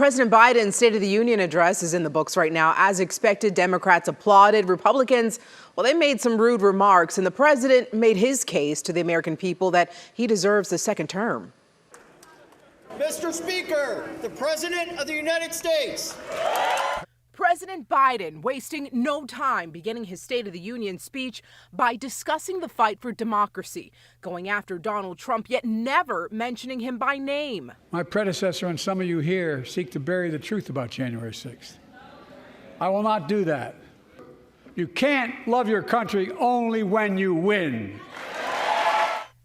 President Biden's State of the Union address is in the books right now. As expected, Democrats applauded. Republicans, well, they made some rude remarks, and the president made his case to the American people that he deserves the second term. Mr. Speaker, the President of the United States. President Biden wasting no time beginning his State of the Union speech by discussing the fight for democracy, going after Donald Trump, yet never mentioning him by name. My predecessor and some of you here seek to bury the truth about January 6th. I will not do that. You can't love your country only when you win.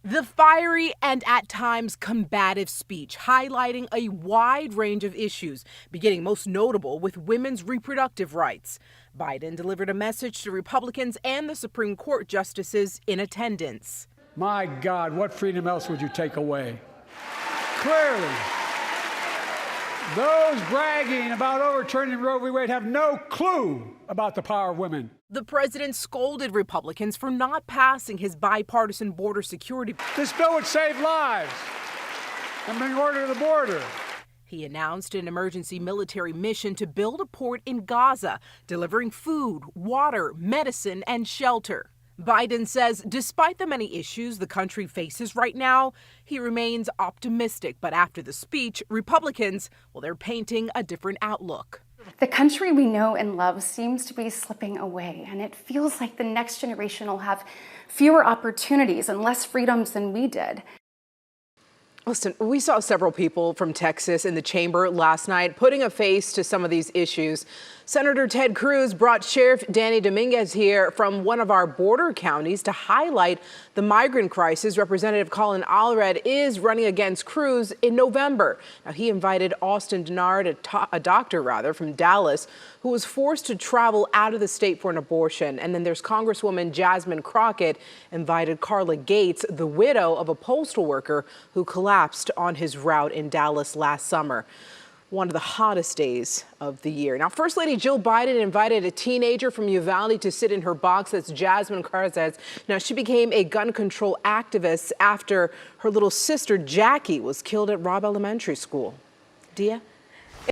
The fiery and at times combative speech highlighting a wide range of issues, beginning most notable with women's reproductive rights. Biden delivered a message to Republicans and the Supreme Court justices in attendance. My God, what freedom else would you take away? Clearly, those bragging about overturning Roe v. Wade have no clue about the power of women. The president scolded Republicans for not passing his bipartisan border security. This bill would save lives and bring order to the border. He announced an emergency military mission to build a port in Gaza, delivering food, water, medicine, and shelter. Biden says despite the many issues the country faces right now, he remains optimistic. But after the speech, Republicans, well, they're painting a different outlook. The country we know and love seems to be slipping away, and it feels like the next generation will have fewer opportunities and less freedoms than we did. Listen, we saw several people from Texas in the chamber last night putting a face to some of these issues. Senator Ted Cruz brought Sheriff Danny Dominguez here from one of our border counties to highlight the migrant crisis. Representative Colin Allred is running against Cruz in November. Now, he invited Austin Dennard, a doctor from Dallas, who was forced to travel out of the state for an abortion. And then there's Congresswoman Jasmine Crockett invited Carla Gates, the widow of a postal worker who collapsed on his route in Dallas last summer. One of the hottest days of the year. Now, First Lady Jill Biden invited a teenager from Uvalde to sit in her box. That's Jasmine Carzaz. Now, she became a gun control activist after her little sister Jackie was killed at Robb Elementary School. Dia?